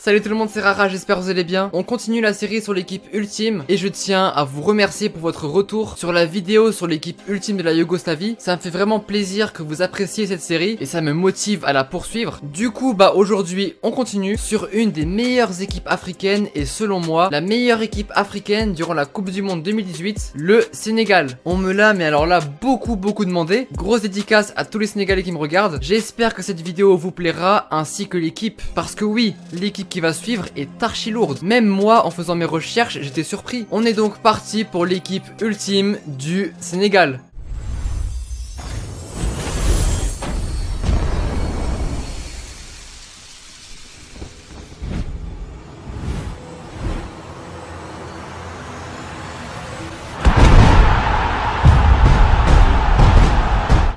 Salut tout le monde, c'est Rara, j'espère que vous allez bien. On continue la série sur l'équipe ultime et je tiens à vous remercier pour votre retour sur la vidéo sur l'équipe ultime de la Yougoslavie. Ça me fait vraiment plaisir que vous appréciez cette série et ça me motive à la poursuivre. Du coup, aujourd'hui, on continue sur une des meilleures équipes africaines et selon moi, la meilleure équipe africaine durant la Coupe du Monde 2018, le Sénégal. On me l'a, mais alors là, beaucoup demandé. Grosse dédicace à tous les Sénégalais qui me regardent. J'espère que cette vidéo vous plaira ainsi que l'équipe. Parce que oui, l'équipe qui va suivre est archi lourde. Même moi, en faisant mes recherches, j'étais surpris. On est donc parti pour l'équipe ultime du Sénégal.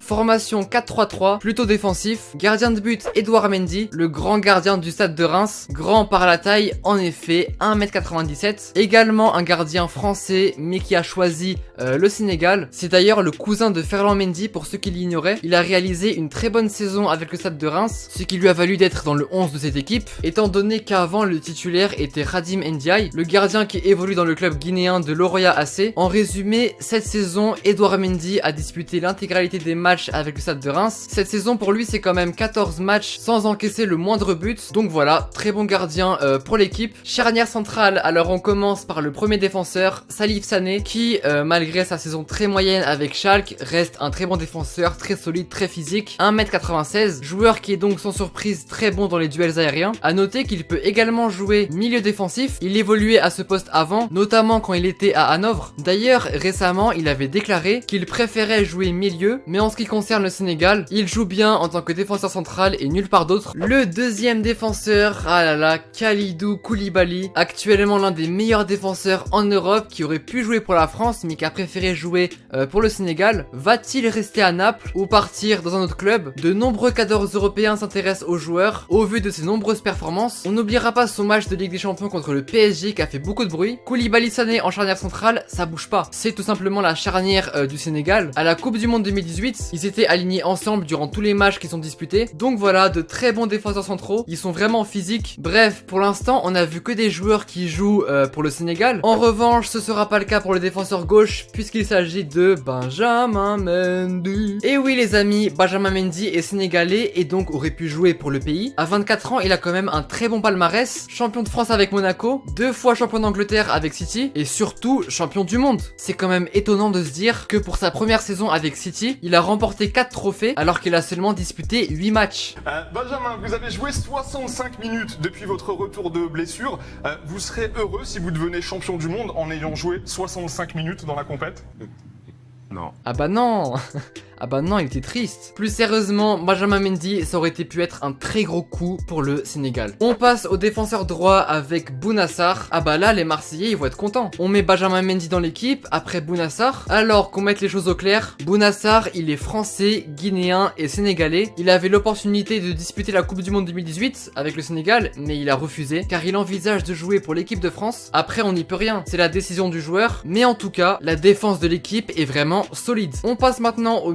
Formation 4-3-3, plutôt défensif. Gardien de but, Edouard Mendy, le grand gardien du stade de Reims. Grand par la taille, en effet, 1m97. Également un gardien français, mais qui a choisi le Sénégal. C'est d'ailleurs le cousin de Ferland Mendy, pour ceux qui l'ignoraient. Il a réalisé une très bonne saison avec le stade de Reims, ce qui lui a valu d'être dans le 11 de cette équipe, étant donné qu'avant le titulaire était Radim Ndiaye, le gardien qui évolue dans le club guinéen de Loroya AC. En résumé, cette saison, Edouard Mendy a disputé l'intégralité des matchs avec le stade de Reims. Cette saison pour lui c'est quand même 14 matchs sans encaisser le moindre but. Donc voilà, très bon gardien pour l'équipe. Charnière centrale, alors on commence par le premier défenseur, Salif Sané, qui malgré sa saison très moyenne avec Schalke, reste un très bon défenseur, très solide, très physique. 1m96, joueur qui est donc sans surprise très bon dans les duels aériens. A noter qu'il peut également jouer milieu défensif. Il évoluait à ce poste avant, notamment quand il était à Hanovre. D'ailleurs, récemment, il avait déclaré qu'il préférait jouer milieu, mais en ce qui concerne le Sénégal, il joue bien en tant que défenseur central et nulle part d'autre. Le deuxième défenseur, ah là là, Kalidou Koulibaly, actuellement l'un des meilleurs défenseurs en Europe, qui aurait pu jouer pour la France mais qui a préféré jouer pour le Sénégal. Va-t-il rester à Naples ou partir dans un autre club? De nombreux cadres européens s'intéressent au joueur au vu de ses nombreuses performances. On n'oubliera pas son match de Ligue des Champions contre le PSG qui a fait beaucoup de bruit. Koulibaly Sané en charnière centrale, ça bouge pas. C'est tout simplement la charnière du Sénégal. À la Coupe du Monde 2018, ils étaient alignés ensemble durant tous les matchs qui sont disputés. Donc voilà, de très bons défenseurs centraux. Ils sont vraiment physiques. Bref, pour l'instant, on a vu que des joueurs qui jouent pour le Sénégal. En revanche, ce sera pas le cas pour le défenseur gauche, puisqu'il s'agit de Benjamin Mendy. Et oui les amis, Benjamin Mendy est sénégalais et donc aurait pu jouer pour le pays. À 24 ans, il a quand même un très bon palmarès. Champion de France avec Monaco, 2 fois champion d'Angleterre avec City, et surtout champion du monde. C'est quand même étonnant de se dire que pour sa première saison avec City, il a remporté 4 trophées alors qu'il a seulement disputé 8 matchs. Benjamin, vous avez joué 65 minutes depuis votre retour de blessure. Vous serez heureux si vous devenez champion du monde en ayant joué 65 minutes dans la compète? Non. Ah bah non. Ah bah non, il était triste. Plus sérieusement, Benjamin Mendy, ça aurait pu être un très gros coup pour le Sénégal. On passe au défenseur droit avec Bounassar. Ah bah là, les Marseillais, ils vont être contents. On met Benjamin Mendy dans l'équipe, après Bounassar. Alors qu'on mette les choses au clair, Bounassar, il est français, guinéen et sénégalais. Il avait l'opportunité de disputer la Coupe du Monde 2018 avec le Sénégal, mais il a refusé, car il envisage de jouer pour l'équipe de France. Après, on n'y peut rien, c'est la décision du joueur. Mais en tout cas, la défense de l'équipe est vraiment solide. On passe maintenant au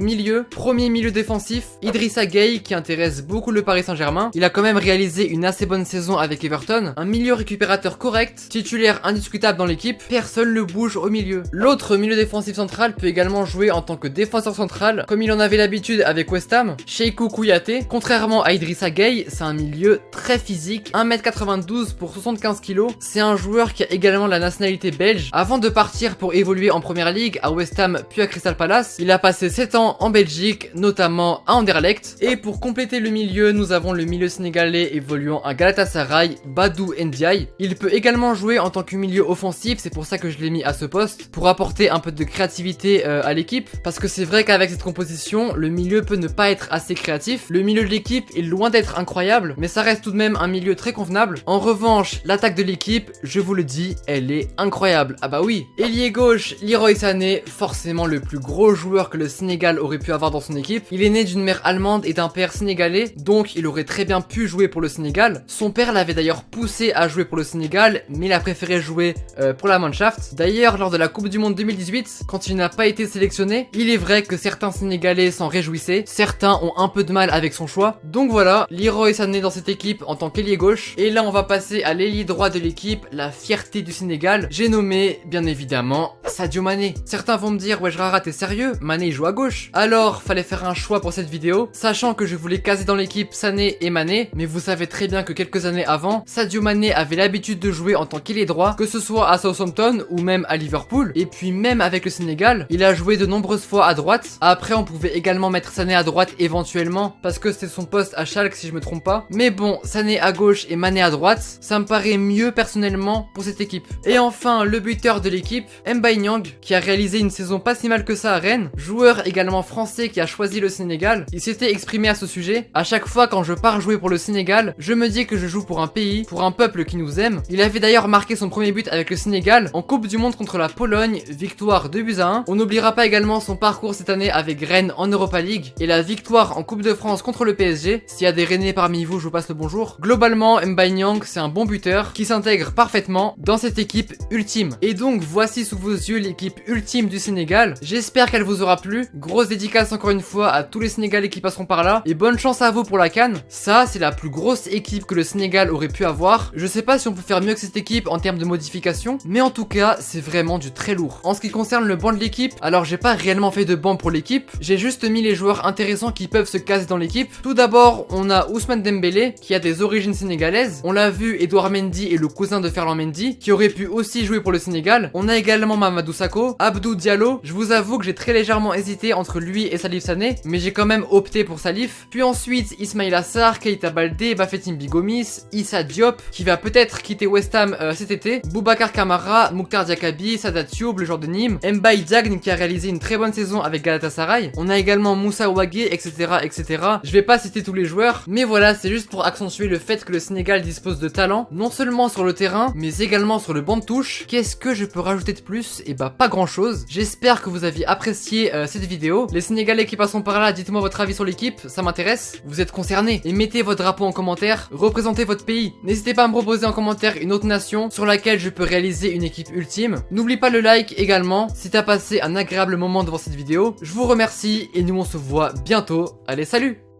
premier milieu défensif, Idrissa Gueye, qui intéresse beaucoup le Paris Saint-Germain. Il a quand même réalisé une assez bonne saison avec Everton. Un milieu récupérateur correct, titulaire indiscutable dans l'équipe, personne ne bouge au milieu. L'autre milieu défensif central peut également jouer en tant que défenseur central, comme il en avait l'habitude avec West Ham, Cheikhou Kouyaté. Contrairement à Idrissa Gueye, c'est un milieu très physique, 1m92 pour 75 kg. C'est un joueur qui a également la nationalité belge. Avant de partir pour évoluer en Première Ligue à West Ham puis à Crystal Palace, il a passé 7 ans en Belgique, notamment à Anderlecht. Et pour compléter le milieu, nous avons le milieu sénégalais évoluant à Galatasaray, Badou Ndiaye. Il peut également jouer en tant que milieu offensif, c'est pour ça que je l'ai mis à ce poste, pour apporter un peu de créativité à l'équipe, parce que c'est vrai qu'avec cette composition, le milieu peut ne pas être assez créatif. Le milieu de l'équipe est loin d'être incroyable, mais ça reste tout de même un milieu très convenable. En revanche, l'attaque de l'équipe, je vous le dis, elle est incroyable. Ah bah oui. Ailier gauche, Leroy Sané, forcément le plus gros joueur que le Sénégal aurait aurait pu avoir dans son équipe. Il est né d'une mère allemande et d'un père sénégalais, donc il aurait très bien pu jouer pour le Sénégal. Son père l'avait d'ailleurs poussé à jouer pour le Sénégal, mais il a préféré jouer pour la Mannschaft. D'ailleurs, lors de la Coupe du Monde 2018, quand il n'a pas été sélectionné, il est vrai que certains Sénégalais s'en réjouissaient, certains ont un peu de mal avec son choix. Donc voilà, Leroy Sané dans cette équipe en tant qu'ailier gauche. Et là on va passer à l'ailier droit de l'équipe, la fierté du Sénégal. J'ai nommé, bien évidemment, Sadio Mané. Certains vont me dire, wesh Rara, t'es sérieux? Mané il joue à gauche. Alors, fallait faire un choix pour cette vidéo, sachant que je voulais caser dans l'équipe Sané et Mané, mais vous savez très bien que quelques années avant, Sadio Mané avait l'habitude de jouer en tant qu'ailier droit, que ce soit à Southampton ou même à Liverpool, et puis même avec le Sénégal, il a joué de nombreuses fois à droite. Après on pouvait également mettre Sané à droite éventuellement, parce que c'est son poste à Schalke si je me trompe pas, mais bon, Sané à gauche et Mané à droite, ça me paraît mieux personnellement pour cette équipe. Et enfin, le buteur de l'équipe, Mbaye Niang, qui a réalisé une saison pas si mal que ça à Rennes, joueur également français qui a choisi le Sénégal. Il s'était exprimé à ce sujet: à chaque fois quand je pars jouer pour le Sénégal, je me dis que je joue pour un pays, pour un peuple qui nous aime. Il avait d'ailleurs marqué son premier but avec le Sénégal en Coupe du Monde contre la Pologne, victoire 2-1. On n'oubliera pas également son parcours cette année avec Rennes en Europa League et la victoire en Coupe de France contre le PSG. S'il y a des Rennais parmi vous, je vous passe le bonjour. Globalement, Mbaye Niang, c'est un bon buteur qui s'intègre parfaitement dans cette équipe ultime. Et donc voici sous vos yeux l'équipe ultime du Sénégal. J'espère qu'elle vous aura plu. Grosse dédicace encore une fois à tous les Sénégalais qui passeront par là et bonne chance à vous pour la CAN. Ça, c'est la plus grosse équipe que le Sénégal aurait pu avoir. Je sais pas si on peut faire mieux que cette équipe en termes de modifications, mais en tout cas, c'est vraiment du très lourd. En ce qui concerne le banc de l'équipe, alors j'ai pas réellement fait de banc pour l'équipe, j'ai juste mis les joueurs intéressants qui peuvent se caser dans l'équipe. Tout d'abord, on a Ousmane Dembélé qui a des origines sénégalaises. On l'a vu, Edouard Mendy est le cousin de Ferland Mendy qui aurait pu aussi jouer pour le Sénégal. On a également Mamadou Sakho, Abdou Diallo. Je vous avoue que j'ai très légèrement hésité entre lui et Salif Sané, mais j'ai quand même opté pour Salif. Puis ensuite, Ismaïla Sarr, Keita Baldé, Bafétim Bigomis, Issa Diop qui va peut-être quitter West Ham cet été, Boubacar Kamara, Mouktar Diakabi, Sadat Thioub, le joueur de Nîmes, Mbaye Diagne qui a réalisé une très bonne saison avec Galatasaray. On a également Moussa Ouagé, etc., etc. Je vais pas citer tous les joueurs, mais voilà, c'est juste pour accentuer le fait que le Sénégal dispose de talent, non seulement sur le terrain, mais également sur le banc de touche. Qu'est-ce que je peux rajouter de plus? Et bah pas grand chose. J'espère que vous aviez apprécié cette vidéo. Les Sénégalais qui passeront par là, dites-moi votre avis sur l'équipe, ça m'intéresse. Vous êtes concernés, et mettez votre drapeau en commentaire, représentez votre pays. N'hésitez pas à me proposer en commentaire une autre nation sur laquelle je peux réaliser une équipe ultime. N'oublie pas le like également si t'as passé un agréable moment devant cette vidéo. Je vous remercie et nous on se voit bientôt. Allez, salut!